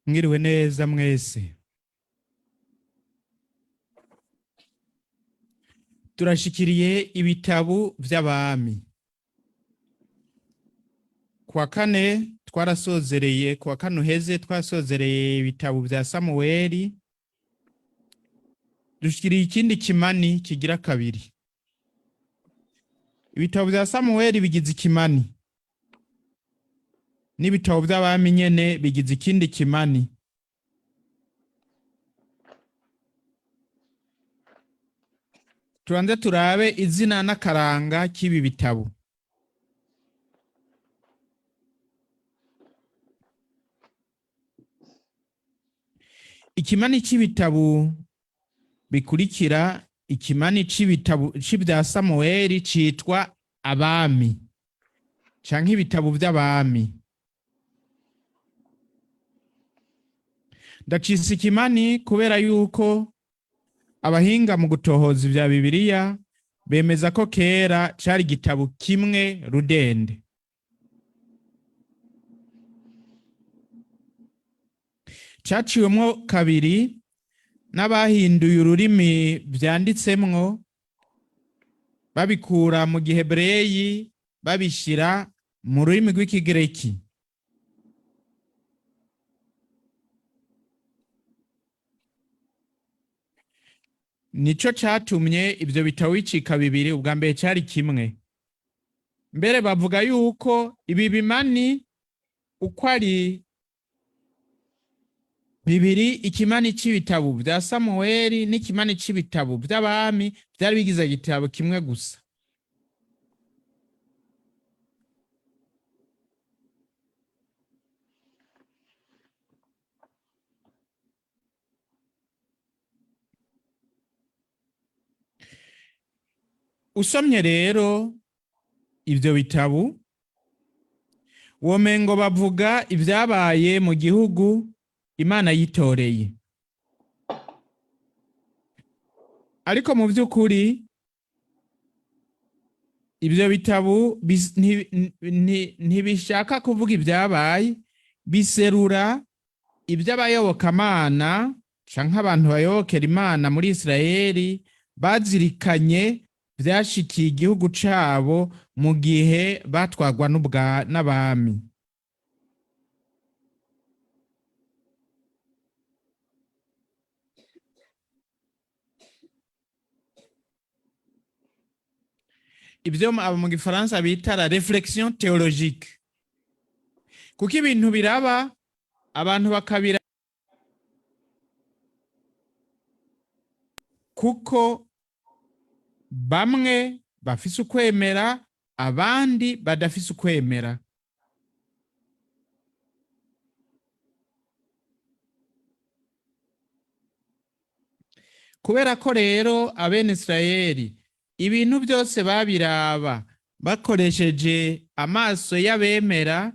Mwiriwe neza mwese. Turashikiriye ibitabo vy'abami. Kwa kane twarasozereye, kwa kane uheze twasozereye ibitabo vya Samueli. Dushikiriye ikindi kimani kigira kabiri. Ibitabo vya Samueli bigize ikimani. N'ibitabo vy'abami nyene bigize ikindi kimani. Tubanze turabe izina n'akaranga k'ibi bitabo. Ikimani c'ibitabo bikurikira, ikimani c'ibitabo c'ivya Samueli citwa abami canke ibitabo vy'abami. Ndacise ikimani kubera yuko abahinga mu gutohoza ivya Bibiliya bemeza ko kera cari igitabo kimwe rudende. Caciwemwo kabiri n'abahinduye ururimi vyanditsemwo babikura mu Gihebreyi babishira mu rurimi rw'Ikigereki. Nico catumye ivyo bitabo bicika bibiri, ubwa mbere cari kimwe. Mbere bavuga yuko ibi bimani uko ari bibiri, ikimani c'ibitabo vya Samueli n'ikimani c'ibitabo vy'abami vyari bigize igitabo kimwe gusa. Usomye rero ivyo bitabo womengo bavuga ivyabaye mu gihugu Imana yitoreye. Ariko mu vy'ukuri ivyo bitabo ntibishaka kuvuga ivyabaye, biserura ivy'abayobokamana canke abantu bayobokera Imana muri Israeli bazirikanye vyashikiye igihugu cabo mu gihe batwagwa n'abami. Ivyo mu Gifaransa bita la réflexion théologique. Kuko ibintu biraba abantu bakabira kuko bamwe bafise ukwemera abandi badafise ukwemera. Kubera ko rero abene Israeli ibintu byose babiraba bakoresheje amaso y'abemera,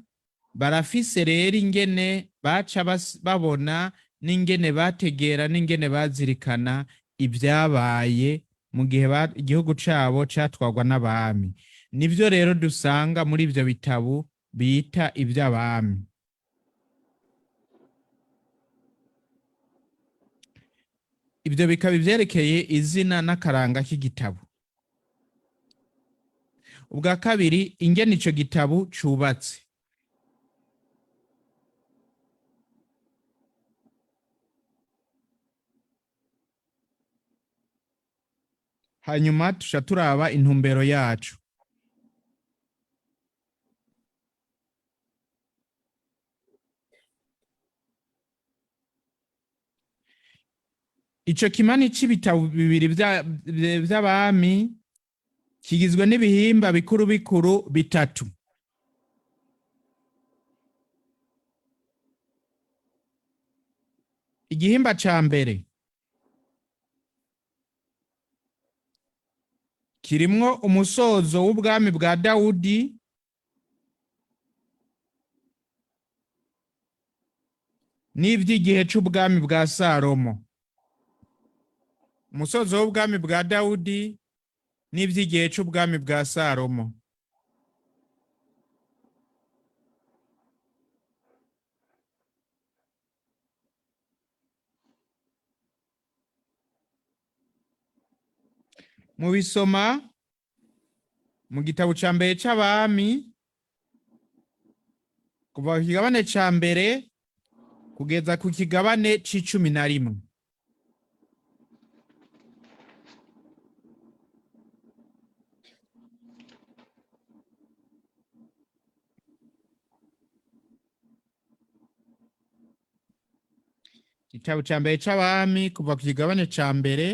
barafise rero ingene baca babona n'ingene bategera n'ingene bazirikana ivyabaye mu gihe igihugu cabo catwagwa n'abami. Nivyo rero dusanga muri ivyo bitabo bita ivy'abami. Ivyo bikaba ivyerekeye izina n'akaranga k'igitabo. Ubwa kabiri, ingene ico gitabo cubatse. Hanyuma tusha turaba intumbero yacu. Ico kimani c'ibitabo bibiri vy'abami kigizwe n'ibihimba bikuru bikuru bitatu. Igihimba ca mbere kirimwo umusozo w'ubwami bwa Dawudi n'ivy'igihe c'ubwami bwa Salomo. Umusozo w'ubwami bwa Dawudi n'ivy'igihe c'ubwami bwa Salomo. mubisoma mu gitabo ca mbere c'abami kuva ku kigabane ca mbere kugeza ku kigabane c'11. Igitabo ca mbere c'abami kuva ku kigabane ca mbere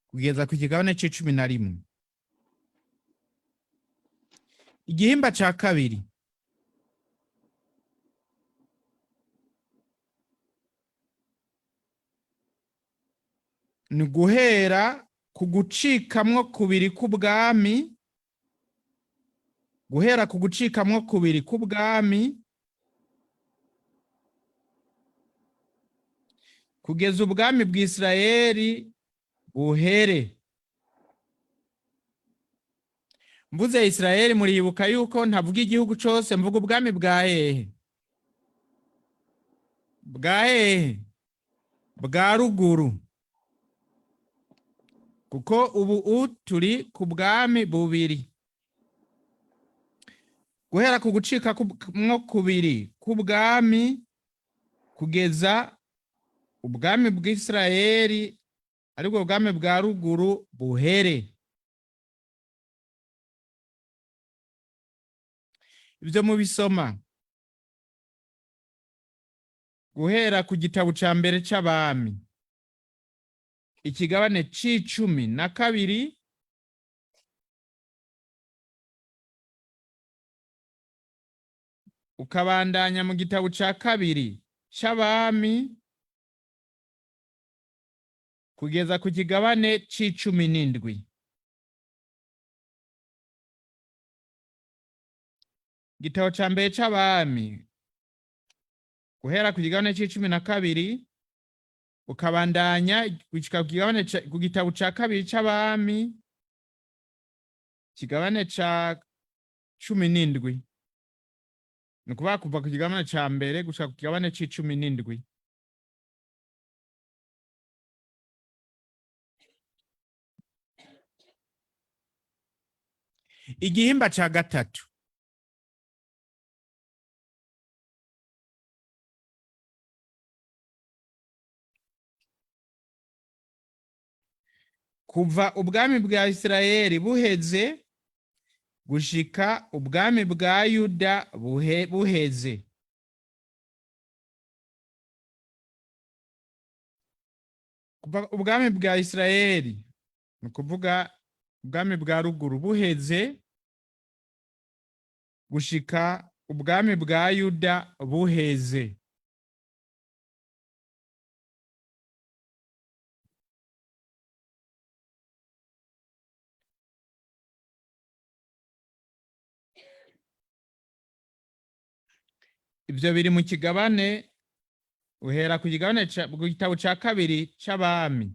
kugeza ku kigabane c'11. Igihimba ca kabiri. Ni guhera ku gucikamwo kubiri k'ubwami, guhera ku gucikamwo kubiri k'ubwami kugeza ubwami bw'Isirayeli buhere. Mvuze Isirayeli muribuka yuko ntavuga igihugu cose, mvuga ubwami bwa hehe? Bwa hehe? Bwa ruguru. Kuko ubu turi ku bwami bubiri. Guhera ku gucikamwo kubiri k'ubwami kugeza ubwami bw'Isirayeli aribwo bwami bwa ruguru buhere. Ivyo mubisoma guhera ku gitabo ca mbere c'abami ikigabane c'12 ukabandanya mu gitabo ca kabiri c'abami kugeza ku kigabane c'17. Igitabo ca mbere c'abami guhera ku kigabane c'12 ukabandanya gushika ku gitabo ca kabiri c'abami kigabane ca 17. Ni ukuvuga kuva ku kigabane ca mbere gushika ku kigabane c'17. Igihimba ca gatatu. Kuva ubwami bwa Isirayeli buheze gushika ubwami bwa Yuda buheze. Kuva ubwami bwa Isirayeli ni ukuvuga ubwami bwa ruguru buheze gushika ubwami bwa Yuda buheze. Ivyo biri mu kigabane uhera ku gitabo ca kabiri c'abami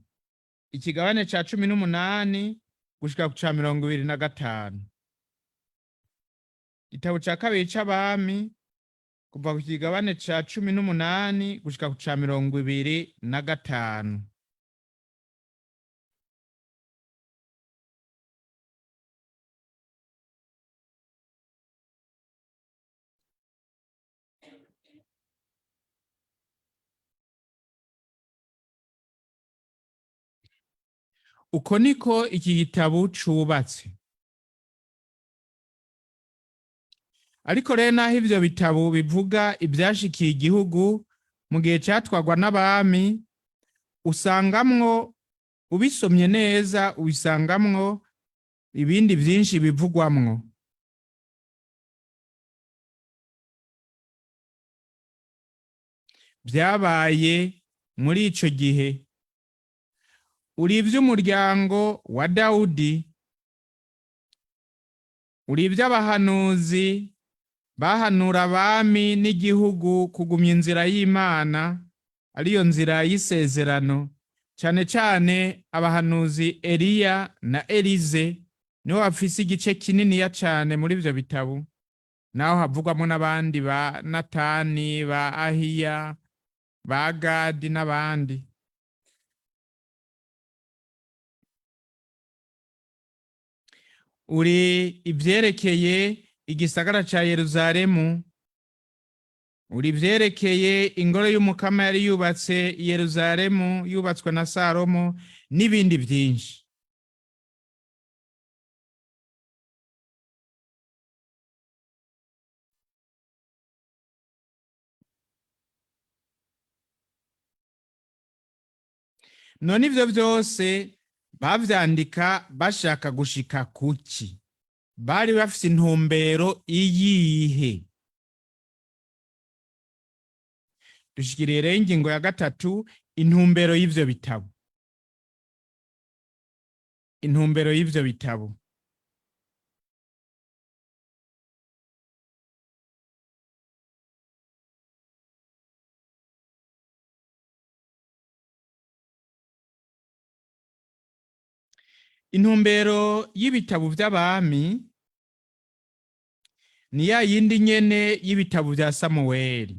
ikigabane ca 18 gushika ku ca 25. Igitabo ca kabiri c'abami kuva ku kigabane ca 18 gushika ku ca 25. Uko niko iki gitabo cubatse. Ariko rero naho ivyo bitabo bivuga ivyashikiye igihugu mu gihe catwagwa n'abami, usangamwo ubisomye neza ubisangamwo ibindi vyinshi bivugwamwo. Vyabaye muri ico gihe. Uri ivy'umuryango wa Dawudi, uri ivy'abahanuzi bahanura abami n'igihugu kugumya inzira y'Imana, ariyo nzira y'isezerano, cane cane abahanuzi Eliya na Elize niho bafise igice kininiya cane muri ivyo bitabo, naho havugwamo n'abandi ba Natani, ba Ahiya, ba Gadi n'abandi. uri ivyerekeye igisagara ca Yeruzalemu, uri ivyerekeye ingoro y'Umukama yari yubatse i Yeruzalemu, yubatswe na Salomo, n'ibindi vyinshi. None ivyo vyose bavyandika bashaka gushika kuki? Bari bafise intumbero iyihe? Dushikiriye rero ingingo ya gatatu, intumbero y'ivyo bitabo. Intumbero y'ivyo bitabo. Intumbero y'ibitabo vy'abami ni ya yindi nyene y'ibitabo vya Samuweli.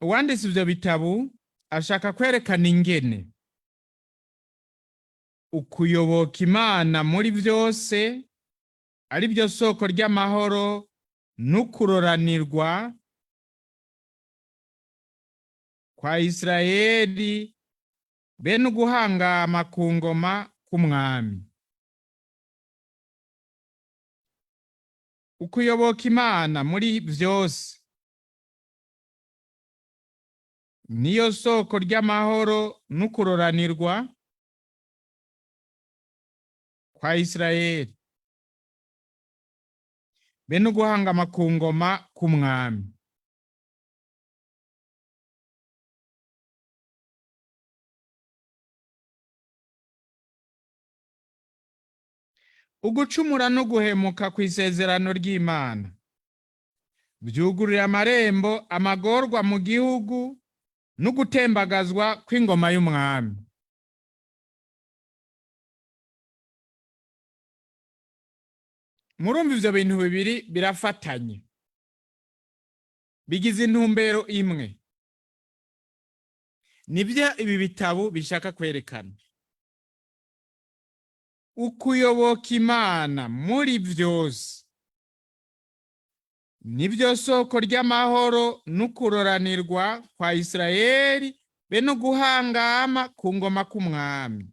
Uwanditse ivyo bitabo ashaka kwerekana ingene ukuyoboka Imana muri vyose ari byo soko ry'amahoro n'ukuroranirwa kwa Isirayeli bene uguhangama ku ngoma k'umwami. Ukuyoboka Imana muri vyose niyo soko ry'amahoro n'ukuroranirwa kwa Isirayeli bene uguhangama ku ngoma k'umwami. Ugucumura no guhemuka kw'isezerano ry'Imana vyugurura amarembo amagorwa mu gihugu n'ugutembagazwa kw'ingoma y'umwami. Murumva ivyo bintu bibiri birafatanye, bigize intumbero imwe. Nivyo ibi bitabo bishaka kwerekana. Ukuyoboka Imana muri vyose nivyo soko ry'amahoro n'ukuroranirwa kwa Isirayeli bene uguhangama ku ngoma k'umwami.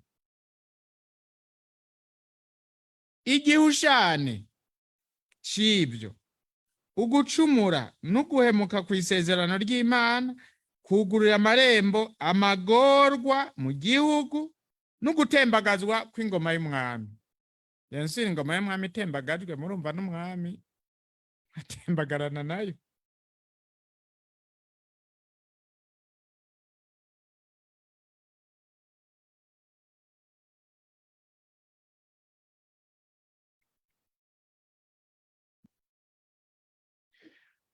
Igihushane c'ivyo ugucumura n'uguhemuka kw'isezerano ry'Imana kugurura amarembo amagorwa mu gihugu n'ugutembagazwa kw'ingoma y'umwami. Yensiri ingoma y'umwami itembagajwe, murumva n'umwami atembagarana nayo.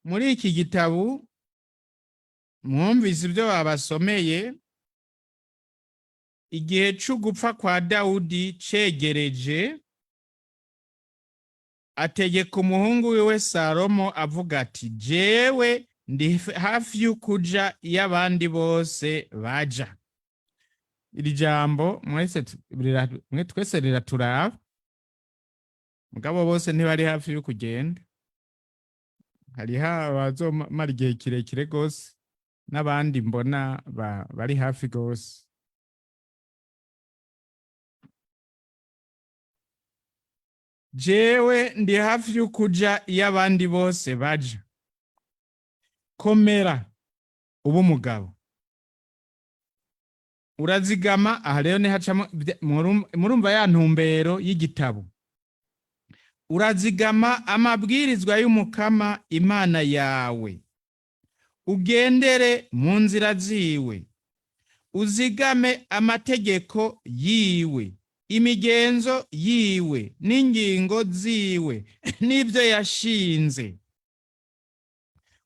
Muri iki gitabo mwumvise ibyo babasomeye. Igihe c'ugupfa kwa Dawudi cegereje, ategeka umuhungu wiwe Salomo avuga ati, jewe ndi hafi y'ukuja iyo abandi bose baja. Iri jambo mwe twese riraturaba, mugabo bose ntibari hafi y'ukugenda. Hariho abazomara igihe kirekire gose n'abandi mbona bari hafi gose. Jewe ndi hafi y'ukuja iyo abandi bose baja. Komera uba umugabo, urazigama. Aha rero nihacamo, murumva ya ntumbero y'igitabo. Urazigama amabwirizwa y'Umukama Imana yawe, ugendere mu nzira ziwe, uzigame amategeko yiwe, imigenzo yiwe n'ingingo ziwe n'ibyo yashinze,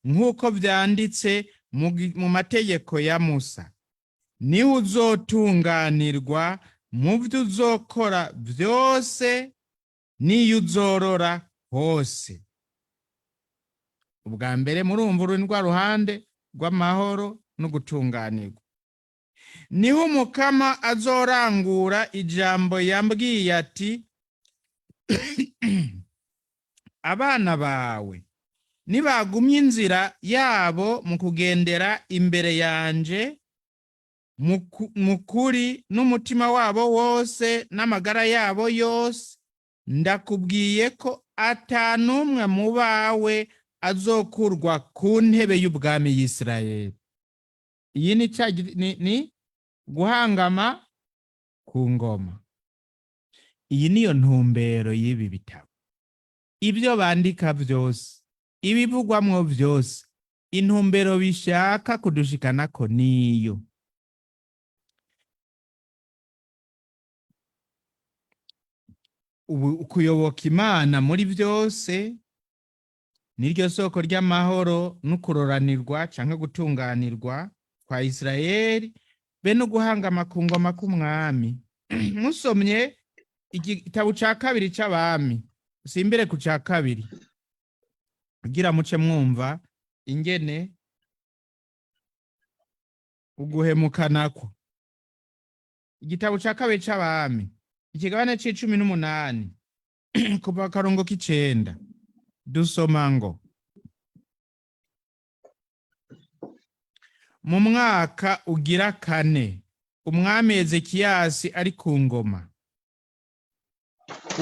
nk'uko vyanditse mu mategeko ya Musa. Niwe uzotunganirwa mu vyo uzokora vyose n'iyo uzorora hose. Ubwa mbere murumva uri rwa ruhande rw'amahoro no gutunganirwa. niho umukama azorangura ijambo yambwiye ati abana bawe nibagumya inzira yabo mu kugendera imbere yanje mu kuri n'umutima wabo wose n'amagara yabo yose, ndakubwiye ko atanumwe mu bawe azokurwa ku ntebe y'ubwami y'Isirayeli. Iyi ni guhangama ku ngoma. Iyi niyo ntumbero y'ibi bitabo. Ibyo bandika byose, ibivugwamwo byose, intumbero bishaka kudushikanako niyo. Ukuyoboka Imana muri byose niryo soko ry'amahoro n'ukuroranirwa canke gutunganirwa kwa Isirayeli be no guhangama ku ngoma k'umwami. Musomye igitabo ca kabiri c'abami, usimbire ku ca kabiri kugira muce mwumva ingene uguhemukanako. Igitabo ca kabiri c'abami ikigabane c'18 kuva akarongo k'9 dusoma ngo mu mwaka ugira 4 umwami Ezekiyasi ari ku ngoma,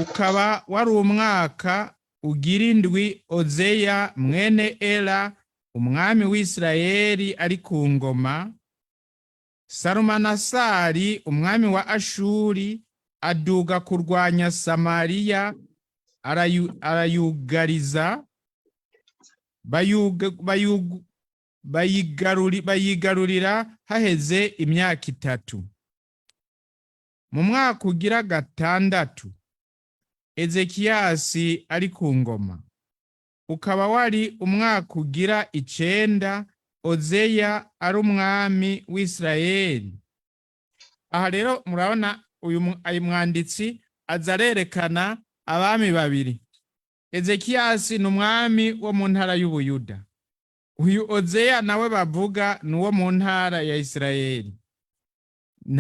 ukaba wari umwaka ugira 7 Ozeya mwene Ela umwami w'Isirayeli ari ku ngoma, Sarumanasari umwami wa Ashuri aduga kurwanya Samariya arayugariza, bayigarurira haheze imyaka 3. Mu mwaka ugira 6 Ezekiyasi ari ku ngoma, ukaba wari umwaka ugira 9 Ozeya ari umwami w'Isirayeli. Aha rero murabona uyu mwanditsi azarerekana abami babiri. Ezekiyasi ni umwami wo mu ntara y'Ubuyuda. Uyu Ozeya nawe bavuga ni uwo mu ntara ya Isirayeli.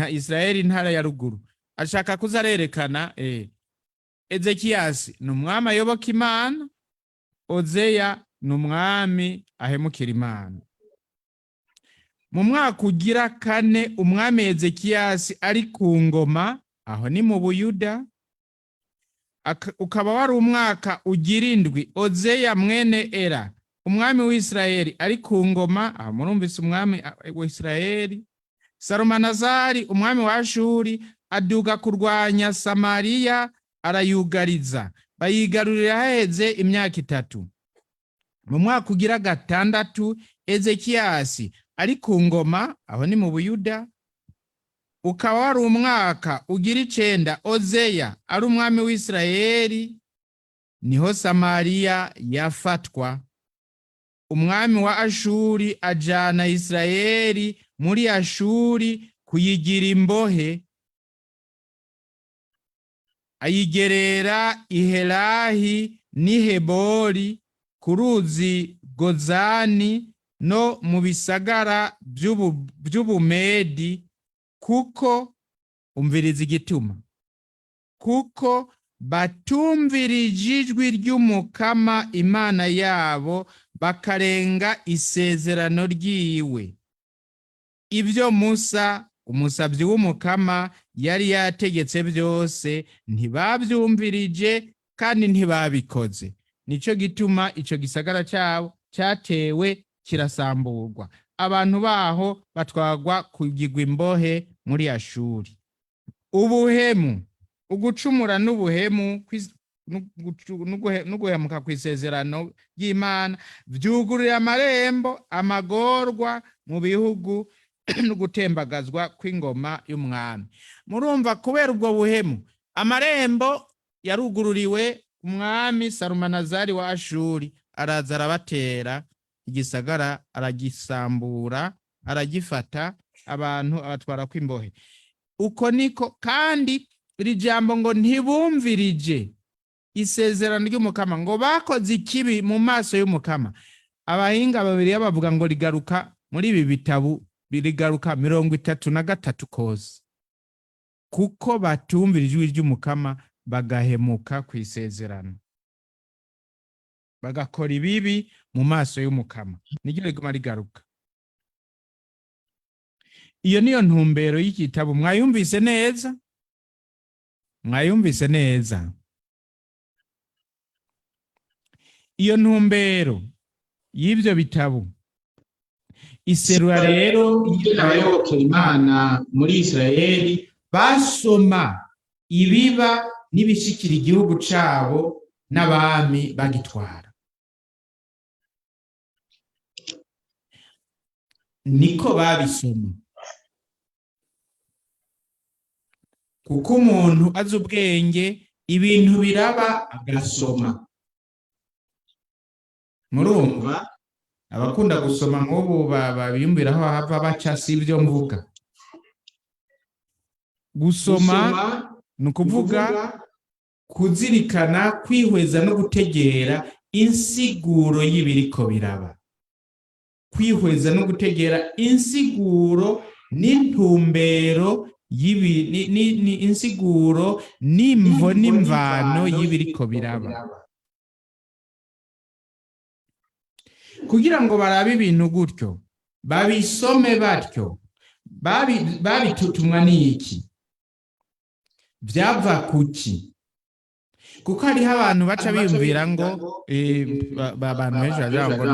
Isirayeli ntara ya ruguru. Ashaka kuzarerekana Ezekiyasi ni umwami ayoboka Imana, Ozeya ni umwami ahemukira Imana. Mu mwaka ugira 4 umwami Ezekiyasi ari ku ngoma, aho ni mu Buyuda, ukaba wari umwaka ugira 7 Ozeya mwene Ela umwami w'Isirayeli ari ku ngoma, aho murumvise umwami w'Isirayeli. Sarumanazari umwami wa Ashuri aduga kurwanya Samariya arayugariza, bayigarurira haheze imyaka 3. Mu mwaka ugira 6 Ezekiyasi ari ku ngoma, aho ni mu Buyuda, ukaba wari umwaka ugira 9 Ozeya ari umwami w'Isirayeli, niho Samariya yafatwa. Umwami wa Ashuri ajana Isirayeli muri Ashuri kuyigira imbohe, ayigerera Ihelahi n'Ihebori ku ruzi Gozani no mu bisagara by'Ubumedi, kuko umviriza igituma, kuko batumvirije ijwi ry'umukama Imana yabo bakarenga isezerano ryiwe. Ibyo Musa umusabyi w'umukama yari yategetse byose ntibabyumvirije kandi ntibabikoze. Nico gituma ico gisagara cyabo cyatewe kirasamburwa, abantu baho batwagwa kugirwa imbohe muri Ashuri. Ubuhemu, ugucumura n'ubuhemu n'uguhemuka ku isezerano ry'Imana byugurira amarembo amagorwa mu bihugu no gutembagazwa kw'ingoma y'umwami. Murumva kubera ubwo buhemu amarembo yarugururiwe, umwami Sarumanazari wa Ashuri araza arabatera igisagara, aragisambura, aragifata, abantu abatwara kw'imbohe. Uko niko kandi iri jambo ngo ntibumvirije isezerano ry'umukama, ngo bakoze ikibi mu maso y'umukama. Abahinga babiri bavuga ngo rigaruka muri ibi bitabo birigaruka 33 kose, kuko batumvira ijwi ry'Umukama bagahemuka ku isezerano, bagakora ibibi mu maso y'Umukama. Niryo riguma rigaruka. Iyo niyo ntumbero y'igitabo. Mwayumvise neza? Mwayumvise neza? Iyo ntumbero y'ibyo bitabo iserura rero ingene abayobokera Imana muri Isirayeli basoma ibiba n'ibishikira igihugu cabo n'abami bagitwara. Niko babisoma, kuko umuntu azi ubwenge ibintu biraba agasoma. Murumva abakunda gusoma nk'ubu babiyumviraho hava baca, si ibyo mvuga. Gusoma ni ukuvuga kuzirikana, kwihweza no gutegera insiguro y'ibiriko biraba, kwihweza no gutegera insiguro n'intumbero insiguro n'imvo n'imvano y'ibiriko biraba, kugira ngo barabe ibintu gutyo, babisome batyo. Babitutumwa n'iki? Byava kuki? Kuko hariho abantu baca biyumvira ngo abantu benshi baravuga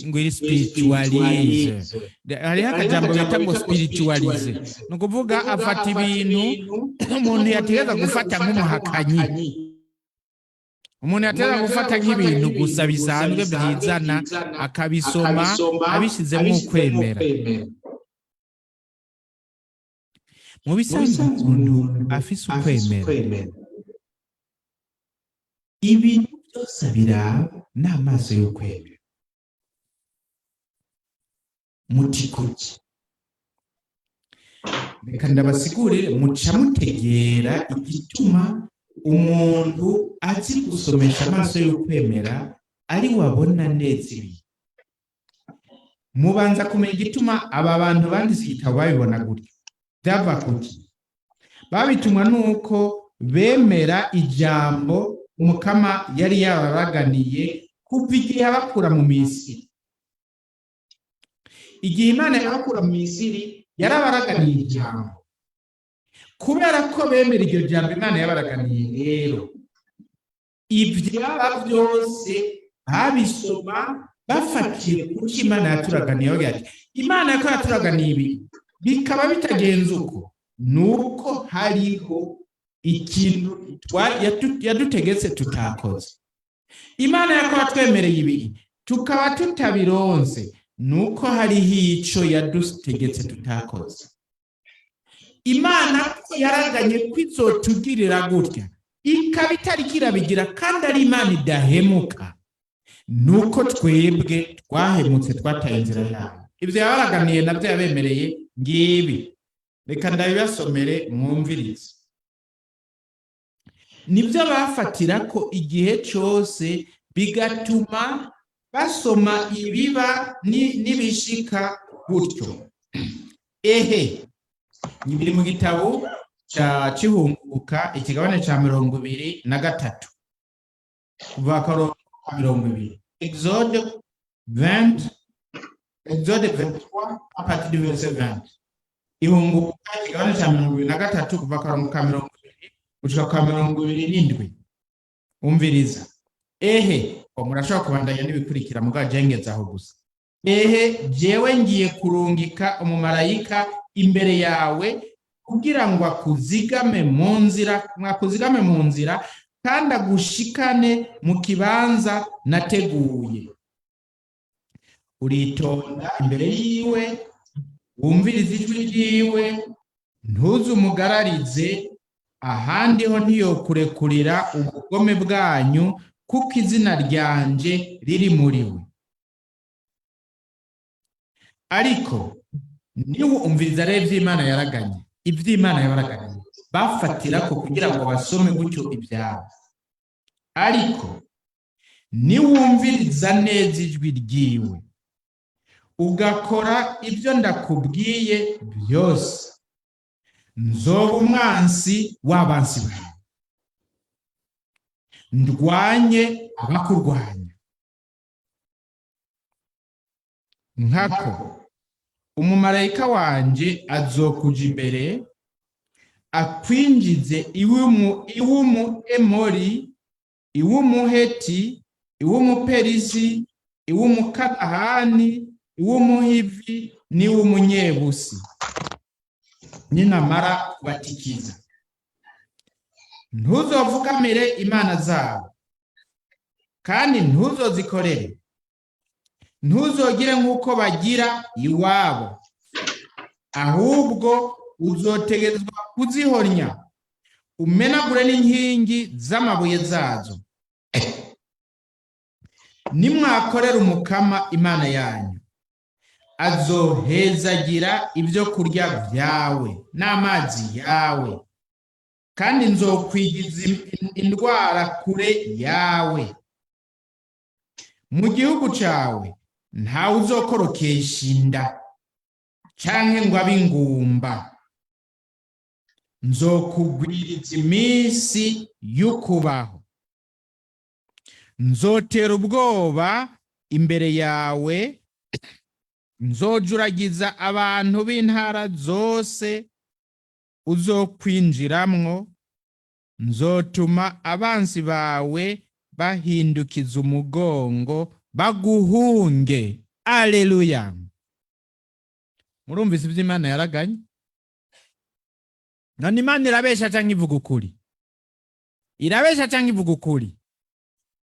ngo iri spiritualize. Hariho akajambo bita ngo spiritualize, ni ukuvuga afata ibintu umuntu yategeza gufata nk'umuhakanyi, umuntu yategeza gufata nk'ibintu gusa bisanzwe byizana, akabisoma abishizemo ukwemera. Mu bisanzwe umuntu afise ukwemera, ibintu byose biraba n'amaso y'ukwemera. Muti kuki? Reka ndabasigurire, muca mutegera igituma umuntu azi gusomesha amaso y'ukwemera ari wabona neza ibi. Mubanza kumenya igituma aba bantu banditse igitabo babibona gutyo. Byava kuki? Babitumwa nuko bemera ijambo Umukama yari yabaraganiye kuva igihe abakura mu Misiri. Igihe Imana yabakura mu Misiri yarabaraganiye ijambo. Kubera ko bemera iryo jambo Imana yabaraganiye, rero ivyaba byose babisoma bafatiye kuki Imana yaturaganiye. Bavuga ati Imana yako yaturaganiye ibi, bikaba bitagenze uko, nuko hariho ikintu yadutegetse tutakoze. Imana yako yatwemereye ibi tukaba tutabironse, nuko hariho ico yadutegetse tutakoze. Imana yaraganye kwizotugirira gutya, ikaba itariko irabigira, kandi ari Imana idahemuka, nuko twebwe twahemutse twataye inzira yayo. Ibyo yabaraganiye nabyo yabemereye ngibi. Reka ndabibasomere mwumvirize. Nibyo bafatira ko igihe cyose, bigatuma basoma ibiba n'ibishika gutyo. Ehe, biri mu gitabo cy'Ihunguka ikigabane cya 23 kuva ku 20. Exode 23 à partir du verset 20. Ihunguka ikigabane cya 23 kuva ku 20 gushika ku 27. Umviriza. Ehe, murashobora kubandanya n'ibikurikira mugajengeza aho gusa. Ehe, jewe ngiye kurungika umumarayika imbere yawe kugira ngo akuzigame mu nzira, kandi agushikane mu kibanza nateguye. Uritonda imbere yiwe, wumviriza ijwi ryiwe, ntuzumugararize, ahandi ho ntiyokurekurira ubugome bwanyu, kuko izina ryanje riri muri we. Ariko niwe umviriza rero iby'Imana yaraganye, iby'Imana yabaraganye bafatira ko kugira ngo basome gutyo ibyabo. Ariko niwumviriza neza ijwi ryiwe, ugakora ibyo ndakubwiye byose, nzoba umwansi w'abansi bawe, ndwanye abakurwanya. Nkako umumarayika wanje azokuja imbere, akwinjize iw'umu Emori, iw'umuheti, iw'umuperisi, iw'umukanahani, iw'umuhivi n'iw'umunyebusi. Ninamara kubatikiza, ntuzovugamire imana zabo, kandi ntuzozikorere. Ntuzogire nk'uko bagira iwabo, ahubwo uzotegerezwa kuzihornya, umenagure n'inkingi z'amabuye zazo. Nimwakorera umukama imana yanyu, azohezagira ibyo kurya byawe n'amazi yawe, kandi nzokwigiza indwara kure yawe. Mu gihugu cyawe ntawe uzokorokesha inda canke ngo abe ingumba. Nzokugwiriza iminsi y'ukubaho. Nzotera ubwoba imbere yawe, nzojuragiza abantu b'intara zose uzokwinjiramwo, nzotuma abansi bawe bahindukiza umugongo baguhunge. Aleluya. Murumvise ibyo Imana yaraganye? None Imana irabesha canke ivuga ukuri? Irabesha canke ivuga ukuri?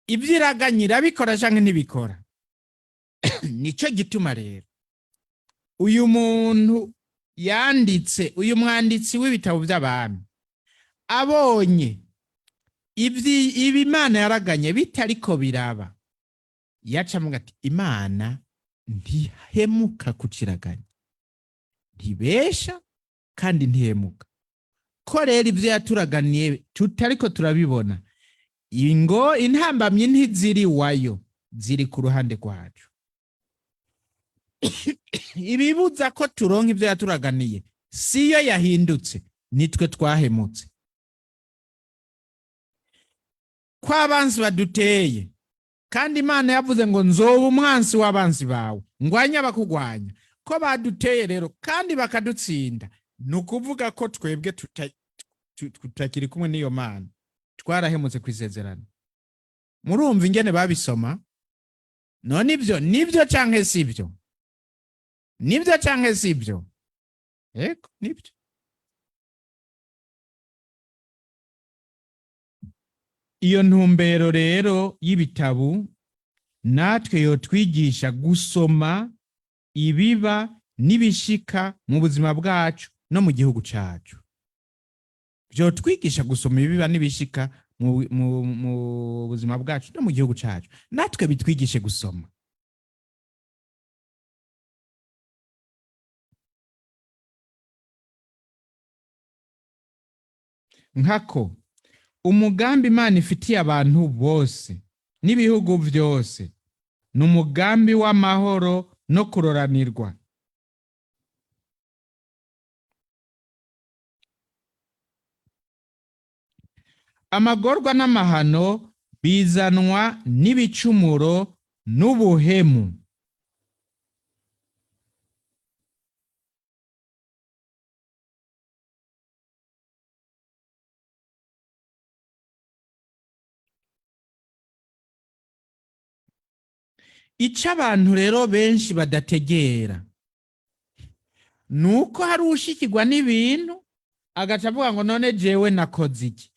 Ibyo iraganye irabikora canke ntibikora? Nico gituma rero uyu muntu yanditse, uyu mwanditsi w'ibitabo by'abami abonye ibi Imana yaraganye bitariko biraba, yacamuga ati Imana ntihemuka kuciraganya, ntibesha kandi ntihemuka. Ko rero ibyo yaturaganiye tutariko turabibona, ingo intambamye ntiziri wayo, ziri ku ruhande rwacu. Ibibuza ko turonka ibyo yaturaganiye siyo yahindutse, nitwe twahemutse. Ko abansi baduteye, kandi Imana yavuze ngo nzoba umwansi w'abansi bawe, ngwanya abakugwanya. Ko baduteye rero kandi bakadutsinda, nukuvuga ko twebwe tutakiri kumwe n'iyo Mana, twarahemutse kw'isezerano. Murumva ingene babisoma? None ibyo nibyo canke sibyo? Nibyo canke sibyo? Eko nibyo. Iyo ntumbero rero y'ibitabo natwe yotwigisha gusoma ibiba n'ibishika mu buzima bwacu no mu gihugu cacu. Vyotwigisha gusoma ibiba n'ibishika mu buzima bwacu no mu gihugu cacu, natwe bitwigishe gusoma. Nkako umugambi Imana ifitiye abantu bose n'ibihugu byose ni umugambi w'amahoro no kuroranirwa. Amagorwa n'amahano bizanwa n'ibicumuro n'ubuhemu. Ico abantu rero benshi badategera nuko hari ushikirwa n'ibintu agaca avuga ngo none jewe nakoze iki?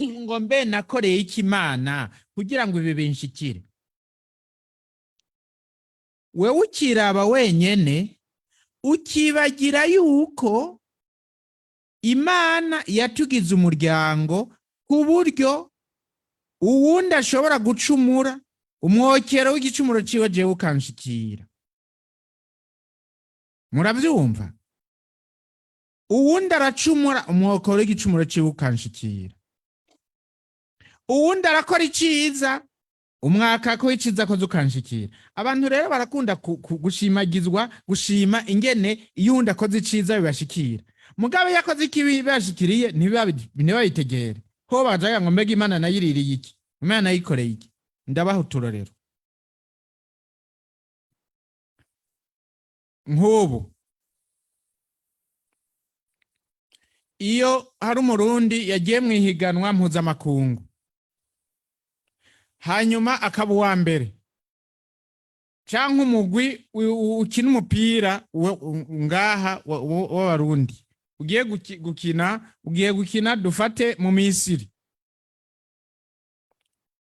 Ngo mbe nakoreye iki Imana kugira ngo ibi binshikire? Wewe ukiraba wenyene ukibagira yuko Imana yatugize umuryango ku buryo uwundi ashobora gucumura, umwokero w'igicumuro ciwe jewe ukanshikira. Muravyumva? Uwundi aracumura, umwokero w'igicumuro ciwe ukanshikira. Uwundi arakora iciza, umwaka ko iciza ko zukanshikira. Abantu rero barakunda gushimagizwa, gushima ingene iyo undi akoze iciza bibashikira. Mugabe yakoze ikibi bashikiriye ntibabitegere. Ho bajaga ngo mbega Imana nayiririye iki? Imana nayikoreye iki? Ndabaha uturorero. Nk'ubu iyo hari umurundi yagiye mu ihiganwa mpuzamakungu hanyuma akaba uwa mbere, canke umugwi ukina umupira ngaha w'abarundi ugiye gukina dufate mu Misiri,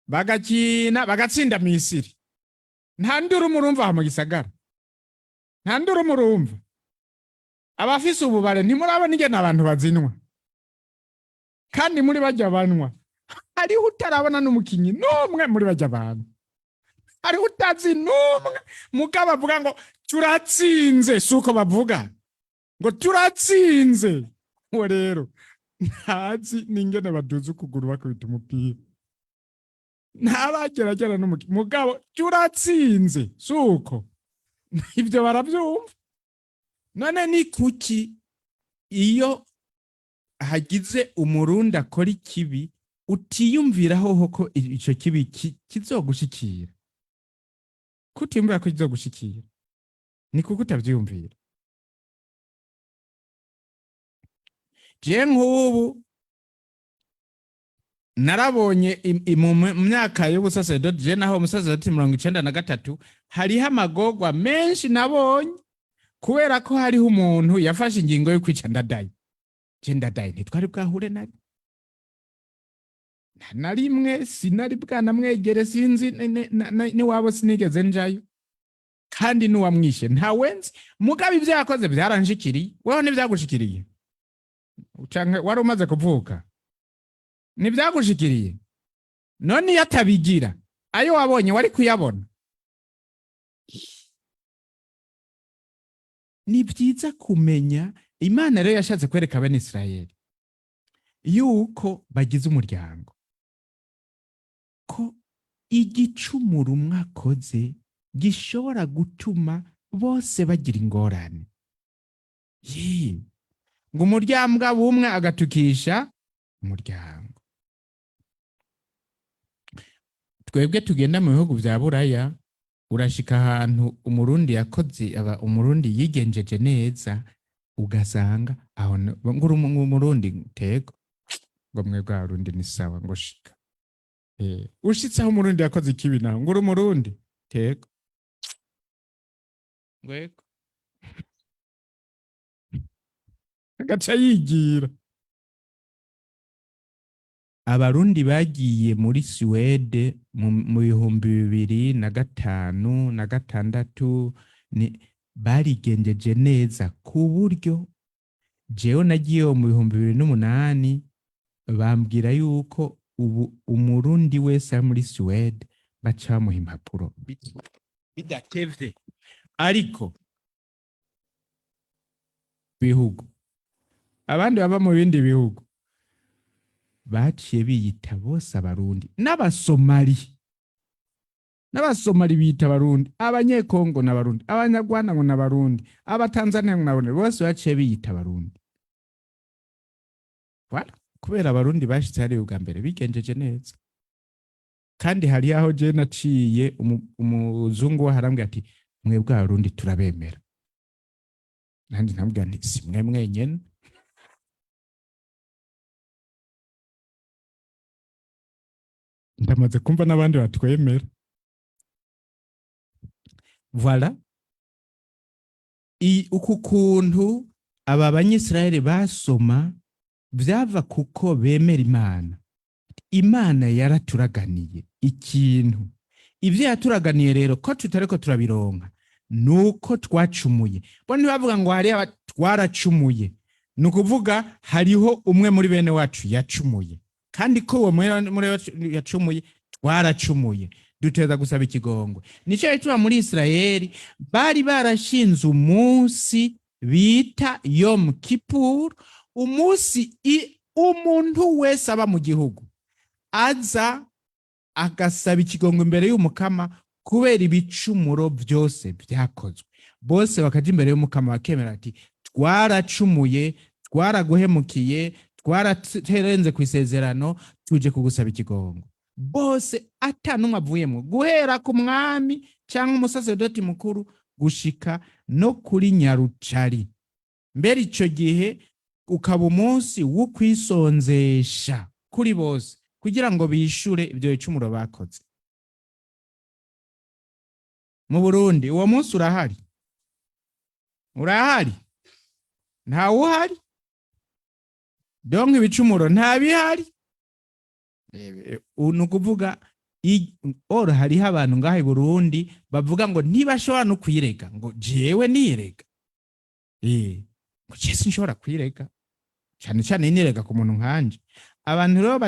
bagatsinda Misiri, nta nduru murumva aha mu gisagara, nta nduru murumva. Abafise ububare ntimurabona ingene abantu bazinwa, kandi muri bajya banywa hariho utarabona n'umukinyi n'umwe muri bajya abantu, hariho utazi n'umwe. Mugabo bavuga ngo turatsinze, suko bavuga ngo turatsinze. Uwo rero ntazi n'ingene baduza ukuguru bakubita umupira, ntabageragera n'umukinyi. Mugabo turatsinze, suko ibyo barabyumva. None ni kuki iyo hagize umurundi akora ikibi utiyumviraho ko ico kibi kizogushikira? Kutiyumvira ko kizogushikira ni kuko utavyumvira. Je nk'ubu narabonye mu myaka y'ubusaserdoti, je naho umusaserdoti 93 hariho amagorwa menshi nabonye kubera ko hariho umuntu yafashe ingingo yo kwica Ndadaye. Je Ndadaye ntitwari bwahure na rimwe, sinari bwanamwegere, sinzi niwabo sinigeze njayo, kandi n'uwamwishe ntawenzi. Mugabe ibyo yakoze byaranshikiriye. Weho ntibyagushikiriye? Canke wari umaze kuvuka ntibyagushikiriye? None iyo atabigira ayo wabonye wari kuyabona? Ni byiza kumenya. Imana rero yashatse kwereka bene Israeli yuko bagize umuryango, ko igicumuro umwe akoze gishobora gutuma bose bagira ingorane. Ngo umuryambwa bumwe agatukisha umuryango. Twebwe tugenda mu bihugu bya Buraya, urashika ahantu umurundi yakoze, umurundi yigenjeje neza, ugasanga aho ngo umurundi tego ngo mwebwe abarundi ni sawa, ngo shika ushitse aho umurundi yakoze ikibi naho ngo umurundi tego ngweko agaca yigira. Abarundi bagiye muri Suwede mu 2005 na 2006 barigenjeje neza ku buryo jewe nagiye mu 2008 bambwira yuko ubu umurundi wese muri Suwede baca bamuha impapuro bidatevye. Ariko bihugu abandi baba mu bindi bihugu baciye biyita bose abarundi. N'abasomali biyita abarundi, abanyekongo n'abarundi, abanyarwanda ngo n'abarundi, abatanzania ngo n'abarundi, bose baciye biyita abarundi. Voilà, kubera abarundi bashitse hari ubwa mbere bigenjeje neza. Kandi hari aho je naciye umuzungu waharambwe ati mwebwe abarundi turabemera. Nandi ntabwo nti si mwe mwenyene. Ndamaze kumva n'abandi batwemera. Voilà. Uku kuntu aba banyisraeli basoma vyava kuko bemera Imana. Imana yaraturaganiye ikintu. Ivyo yaturaganiye rero ko tutareko turabironka nuko twacumuye. Bo ntibavuga ngo hari twaracumuye. Nukuvuga hariho umwe muri bene wacu yacumuye. Kandi ko uwo muri yacumuye twaracumuye. Duteza gusaba ikigongwe. Nico yitwa muri Israeli bari barashinze umunsi bita Yom Kippur, umunsi umuntu wese aba mu gihugu aza agasaba ikigongwe imbere y'umukama kubera ibicumuro byose byakozwe. Bose bakaja imbere y'umukama bakemera ati twaracumuye, twaraguhemukiye, twaraterenze ku isezerano, tuje kugusaba ikigongwe. Bose ata n'umwe avuyemwo, guhera ku mwami cyangwa umusaserdoti mukuru gushika no kuri nyarucari. Mbere ico gihe ukaba umunsi wo kwisonzesha kuri bose kugira ngo bishure ibyo bicumuro bakoze. Mu Burundi uwo munsi urahari? Urahari? Ntawe uhari? Donc ibicumuro nta bihari? Nukuvuga ora hariho abantu ngaho i Burundi bavuga ngo ntibashobora no kwirega, ngo jewe nirega. Ngo Yesu nshobora kwirega, cyane cyane nirega ku muntu nkanje. Abantu rero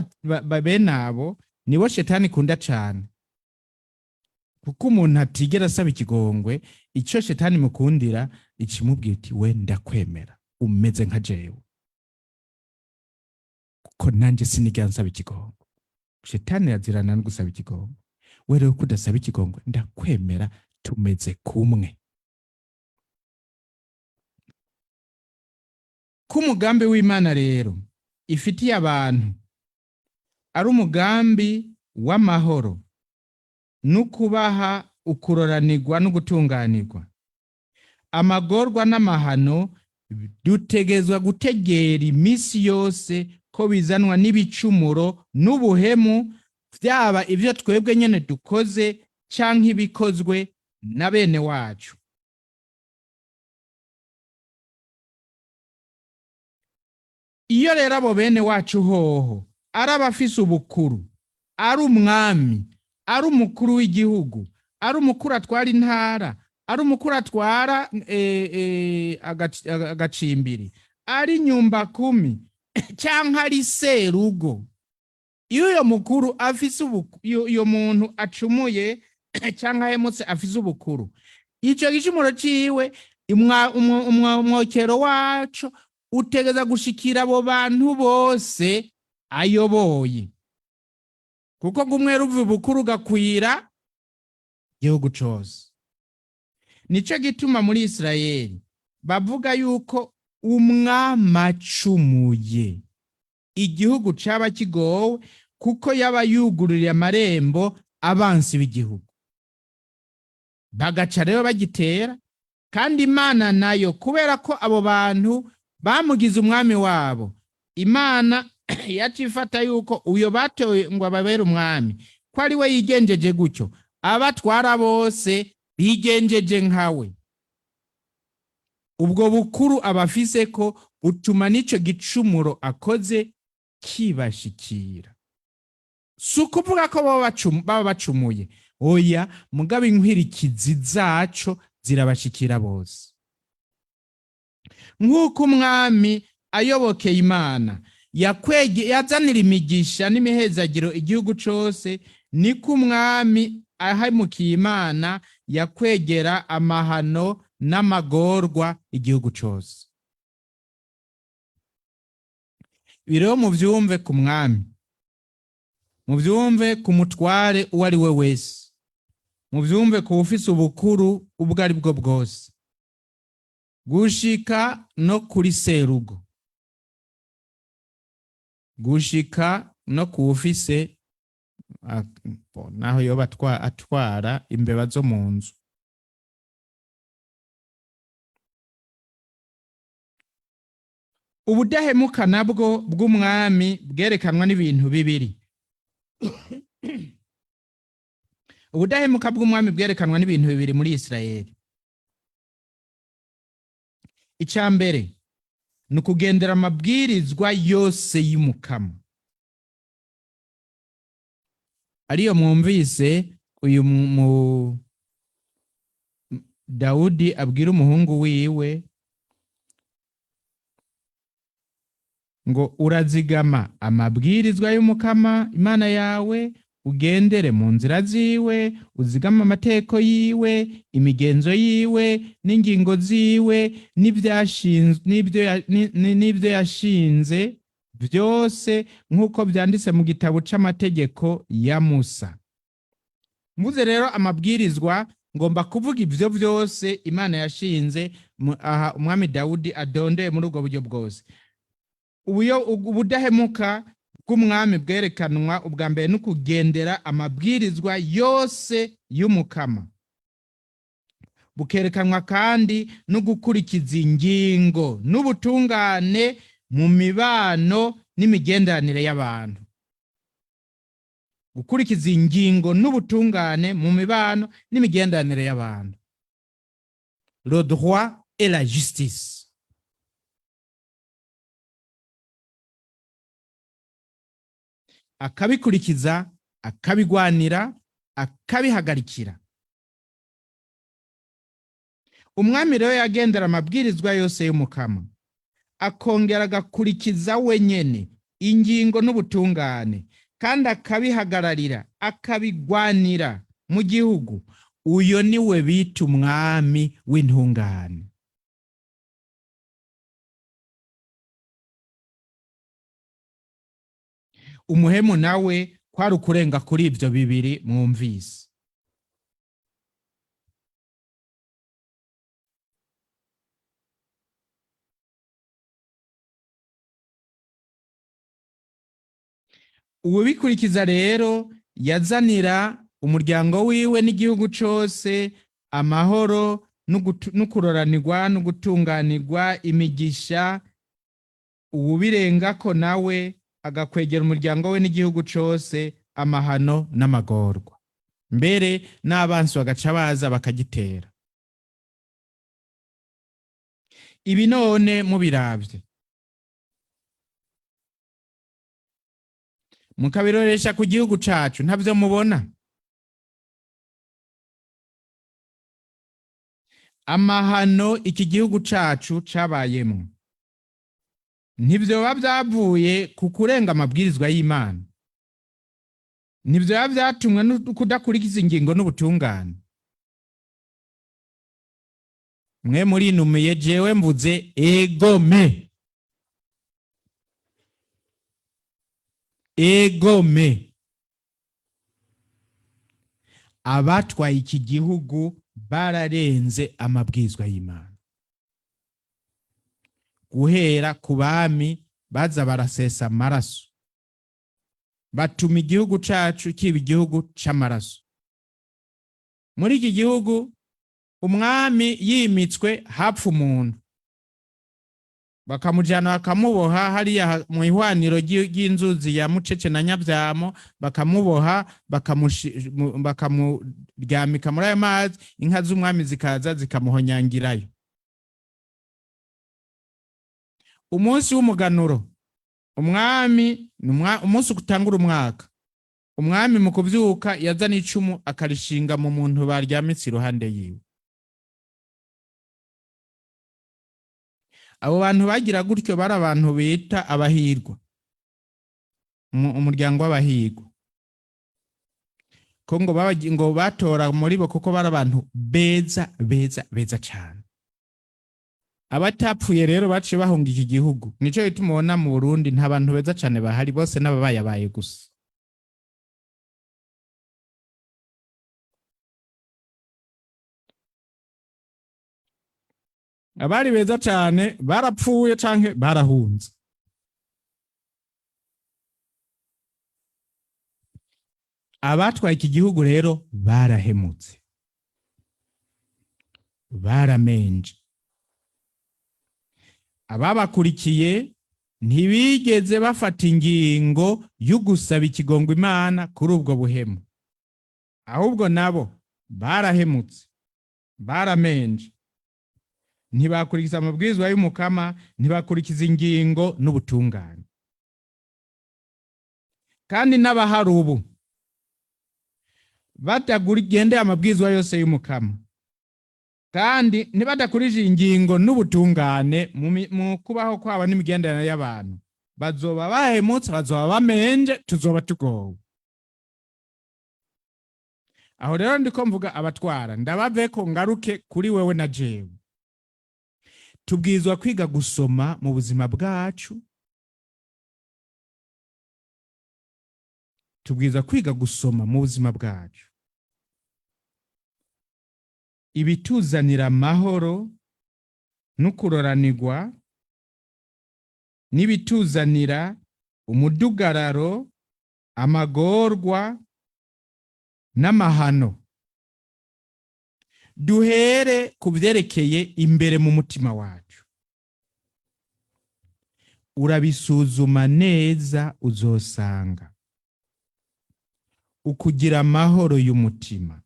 bene abo nibo shetani ikunda cyane, kuko umuntu atigera asaba ikigongwe, icyo shetani mukundira ikimubwira iti we ndakwemera umeze nka jewe, kuko nanjye sinigera nsaba ikigongwe. Shetani yazirana no gusaba ikigongwe. We rero kudasaba ikigongwe, ndakwemera tumeze kumwe. Ku mugambi w'Imana rero ifitiye abantu ari umugambi w'amahoro n'ukubaha ukuroranirwa no gutunganirwa, amagorwa n'amahano dutegezwa gutegera imisi yose ko bizanwa n'ibicumuro n'ubuhemu, byaba ibyo twebwe nyene dukoze canke ibikozwe na bene wacu. Iyo rero abo bene wacu hoho ari abafise ubukuru, ari umwami, ari umukuru w'igihugu, ari umukuru atwara intara, ari umukuru atwara agacimbiri, ari nyumba kumi cyangwa ari serugo, iyo uyo mukuru afise iyo muntu acumuye cyangwa ahemutse afise ubukuru, icyo gicumuro ciwe umwokero wacu utegeza gushikira abo bantu bose ayoboye, kuko gumwe ruva ubukuru gakwira igihugu cose. Nico gituma muri Isirayeli bavuga yuko umwami acumuye igihugu caba kigowe, kuko yaba yugururiye amarembo abansi b'igihugu, bagaca rero bagitera. Kandi Imana nayo kubera ko abo bantu bamugize umwami wabo, Imana yacifata yuko uyo batowe ngo ababere umwami ko ari we yigenjeje gutyo, abatwara bose bigenjeje nkawe. Ubwo bukuru abafise ko utuma n'ico gicumuro akoze kibashikira. Si ukuvuga ko baba bacumuye, oya, mugabo inkwirikizi zaco zirabashikira bose. Nk'uko umwami ayobokeye Imana yazanira imigisha n'imihezagiro igihugu cose, niko umwami ahemukiye Imana yakwegera amahano n'amagorwa igihugu cose. Biro muvyumve ku mwami, muvyumve ku mutware uwo ari we wese, muvyumve ku ufise ubukuru ubwo ari bwo bwose, gushika no kuri serugo, gushika no ku ufise naho yoba atwara imbeba zo mu nzu. Ubudahemuka nabwo bw'umwami bwerekanwa n'ibintu bibiri. Ubudahemuka bw'umwami bwerekanwa n'ibintu bibiri muri Isirayeli. Icya mbere ni ukugendera amabwirizwa yose y'umukama. Ariyo mwumvise uyu Dawudi abwira umuhungu wiwe ngo urazigama amabwirizwa y'umukama Imana yawe, ugendere mu nzira ziwe, uzigama amateko yiwe, imigenzo yiwe, n'ingingo ziwe, n'ibyo yashinze byose, nk'uko byanditse mu gitabo c'amategeko ya Musa. Mvuze rero amabwirizwa ngomba kuvuga ivyo vyose Imana yashinze aha umwami Dawudi adondeye muri ubwo buryo bwose. Ubudahemuka bw'umwami bwerekanwa ubwa mbere no kugendera amabwirizwa yose y'umukama. Bukerekanwa kandi no gukurikiza ingingo n'ubutungane mu mibano n'imigenderanire y'abantu. Gukurikiza ingingo n'ubutungane mu mibano n'imigenderanire y'abantu. Le droit et la justice. Akabikurikiza, akabigwanira, akabihagarikira. Umwami rero yagendera amabwirizwa yose y'umukama, akongera agakurikiza wenyene ingingo n'ubutungane, kandi akabihagararira, akabigwanira mu gihugu. Uyo niwe bita umwami w'intungane. Umuhemu nawe kwari ukurenga kuri ivyo bibiri mwumvise. Uwubikurikiza rero yazanira umuryango wiwe n'igihugu cose amahoro n'ukuroranirwa n'ugutunganirwa imigisha. Uwubirengako nawe agakwegera umuryango we n'igihugu cose amahano n'amagorwa, mbere n'abansi bagaca baza bakagitera. Ibi none mubiravye mukabiroresha ku gihugu cacu, ntavyo mubona? Amahano iki gihugu cacu cabayemwo ntivyoba vyavuye ku kurenga amabwirizwa y'Imana? Ntivyoba vyatumwe no kudakurikiza ingingo n'ubutungane? Mwe murinumiye, jewe mvuze egome. Egome. Abatwaye iki gihugu bararenze amabwirizwa y'Imana. Guhera ku bami baza barasesa amaraso, batuma igihugu cacu kiba igihugu c'amaraso. Muri iki gihugu umwami yimitswe hapfa umuntu, bakamujana bakamuboha hariya mu ihwaniro ry'inzuzi ya Mucece na Nyavyamo, bakamuboha bakamuryamika muri ayo mazi, inka z'umwami zikaza zikamuhonyangirayo. Umunsi w'umuganuro, umwami umunsi utangura umwaka, umwami mu kuvyuka yazana icumu akarishinga mu muntu baryamitse iruhande yiwe. Abo bantu bagira gutyo bari abantu bita abahirwa, umuryango w'abahirwa, ko ngo batora muri bo kuko bari abantu beza cane. Abatapfuye rero baciye bahunga iki gihugu. Nico gituma ubona mu Burundi nta bantu beza cane bahari, bose n'ababayabaye gusa. Abari beza cane barapfuye canke barahunze. Abatwaye iki gihugu rero barahemutse, baramenje. Ababakurikiye ntibigeze bafata ingingo y'ugusaba ikigongwe Imana kuri ubwo buhemu, ahubwo nabo barahemutse, baramenje. Ntibakurikiza amabwirizwa y'umukama, ntibakurikiza ingingo n'ubutungane. Kandi n'abahari ubu batagendeye amabwirizwa yose y'umukama, kandi ntibadakurije ingingo n'ubutungane mu kubaho kwabo n'imigenderanire y'abantu, bazoba bahemutse, bazoba bamenje, tuzoba tugowe. Aho rero ndiko mvuga abatwara, ndabaveko ngaruke kuri wewe na jewe. Tubwirizwa kwiga gusoma mu buzima bwacu. Tubwirizwa kwiga gusoma mu buzima bwacu. ibituzanira amahoro n'ukuroranirwa n'ibituzanira umudugararo, amagorwa n'amahano. Duhere ku byerekeye imbere mu mutima wacu. Urabisuzuma neza, uzosanga ukugira amahoro y'umutima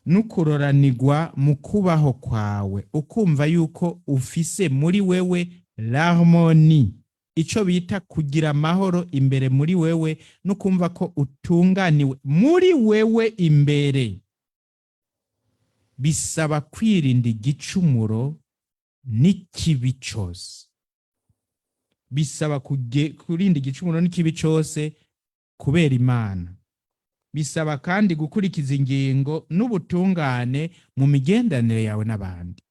n'ukuroranirwa mu kubaho kwawe, ukumva yuko ufise muri wewe l'harmonie, ico bita kugira amahoro imbere muri wewe, no kumva ko utunganiwe muri wewe imbere. Bisaba kwirinda igicumuro n'ikibi cyose. Bisaba kurinda igicumuro n'ikibi cyose kubera Imana. Bisaba kandi gukurikiza ingingo n'ubutungane mu migendanire yawe n'abandi.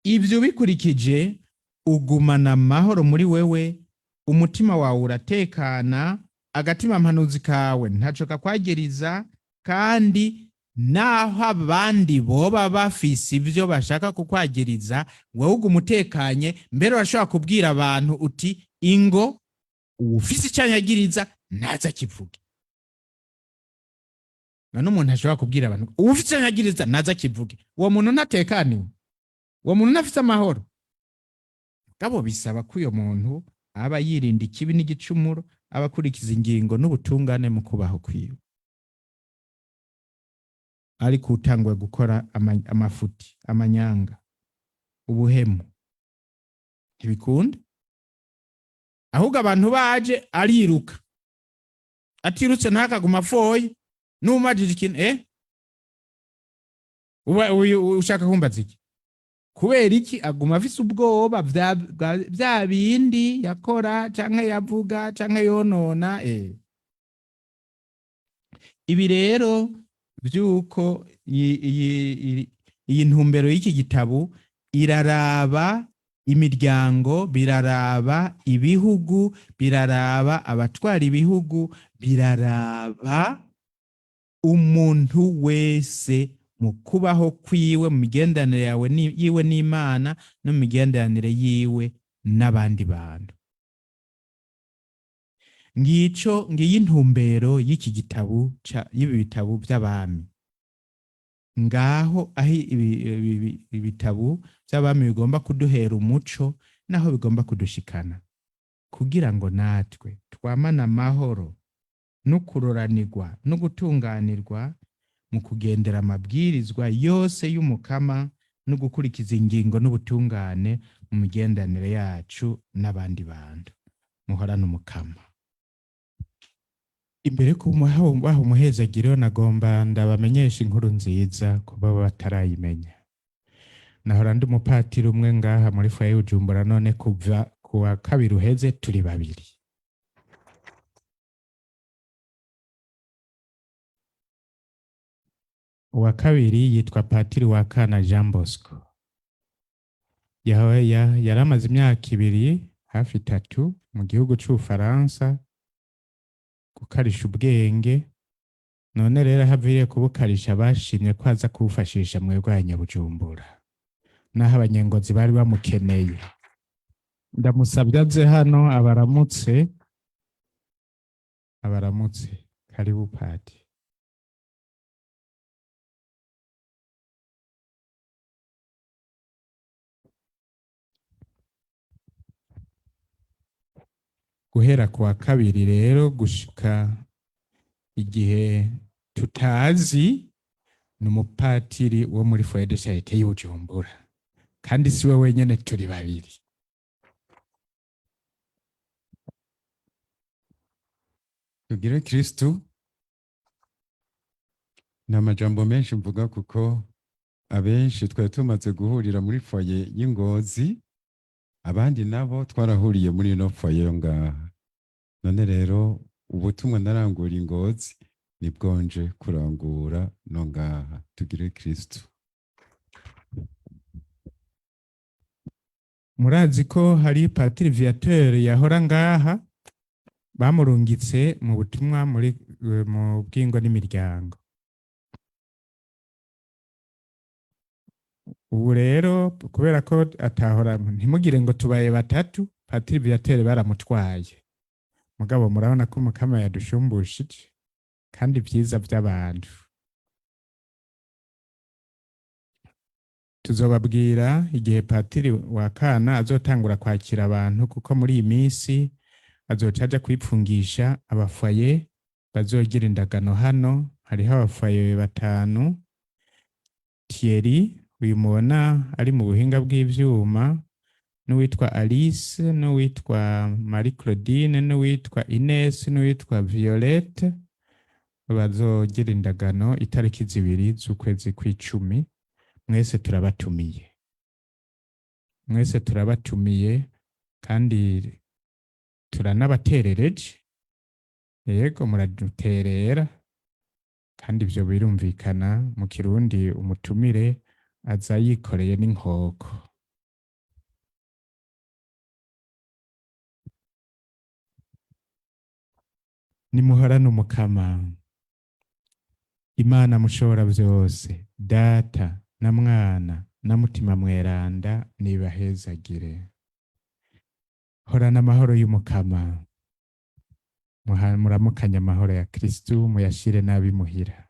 Ibyo bikurikije, ugumana amahoro muri wewe, umutima wawe uratekana, agatima mpanuzi kawe ntaco kakwagiriza, kandi naho abandi boba bafise ibyo bashaka kukwagiriza, wowe umutekanye. Mbere urashobora kubwira abantu uti ingo ufise icyanyagiriza naza kivuge. None umuntu ashobora kubwira abantu ufise icyanyagiriza naza kivuge, uwo muntu ntatekaniwe, uwo muntu ntafise amahoro. Gabo bisaba ko uyo muntu aba yirinda ikibi n'igicumuro, aba akurikiza ingingo n'ubutungane mu kubaho kwiwe. Ariko utangwe gukora amafuti, amanyanga, ubuhemu, ntibikunda. Ahubwo abantu baje ariruka, atirutse ntakaguma afoye, n'umajije ikintu ushaka kumbaza iki? Kubera iki aguma afise ubwoba bya bindi yakora canke yavuga canke yonona? Ibi rero byuko iyi ntumbero y'iki gitabo iraraba imiryango, biraraba ibihugu, biraraba abatwara ibihugu, biraraba umuntu wese mu kubaho kwiwe, mu migendanire yawe yiwe n'Imana, no mu migendanire yiwe n'abandi bantu. Ngiyi ntumbero y'iki gitabo, y'ibi bitabo by'abami. Ngaho aho ibitabo by'abami bigomba kuduhera umuco, naho bigomba kudushikana, kugira ngo natwe twamana amahoro no kuroranirwa no gutunganirwa mu kugendera amabwirizwa yose y'umukama, no gukurikiza ingingo n'ubutungane mu migendanire yacu n'abandi bantu. Muhorane umukama. Imbere ko baho umuhezagiro, nagomba ndabamenyesha inkuru nziza kuba batarayimenya. Nahora ndi umupatiri umwe ngaha muri foyer Bujumbura, none kuva kuwa kabiri uheze turi babiri. Uwa kabiri yitwa Patiri wa Kana Jean Bosco. Yaramaze imyaka 2 hafi 3 mu gihugu cy'Ubufaransa gukarisha ubwenge. None rero haviriye kubukarisha, bashimye ko aza kubufashisha mu rwanya Bujumbura, naho abanyengozi bari bamukeneye. Ndamusabye aze hano abaramutse. Karibu Pati. Guhera kuwa kabiri rero gushika igihe tutazi, ni umupatiri wo muri foyer de charité y'Ubujumbura, kandi siwe wenyene, turi babiri. Tugire Kristo. Nta majambo menshi mvuga, kuko abenshi twari tumaze guhurira muri foyer y'Ingozi, abandi nabo twarahuriye muri ino foyer ngaha. None rero ubutumwa narangura Ingozi nibwo nje kurangura no ngaha. Tugire Kristo. Murazi ko hari Patiri Viateur yahora ngaha, bamurungitse mu butumwa muri mu bw'ingo n'imiryango. Ubu rero kubera ko atahora, ntimugire ngo tubaye batatu, Patiri Viateur baramutwaye. Mugabo murabona ko Mukama yadushumbushije kandi vyiza by'abantu. Tuzobabwira igihe Patiri wa Kana azotangura kwakira abantu, kuko muri iyi minsi azoca aja kwipfungisha abafoye bazogira indagano hano. Hariho abafoye 5, Thierry uyu mubona ari mu buhinga bw'ivyuma, n'uwitwa Alice, n'uwitwa Marie Claudine, n'uwitwa Ines, n'uwitwa Violette, bazogira indagano itariki 2 z'ukwezi kw'icumi. Mwese turabatumiye, mwese turabatumiye kandi turanabaterereje. Yego muraduterera, kandi ivyo birumvikana. Mu Kirundi umutumire aza yikoreye n'inkoko. Nimuhorane Umukama. Imana mushobora vyose, Data na Mwana na Mutima Mweranda nibahezagire. Horana amahoro y'Umukama. Muramukanye amahoro ya Kristu, muyashire n'abimuhira.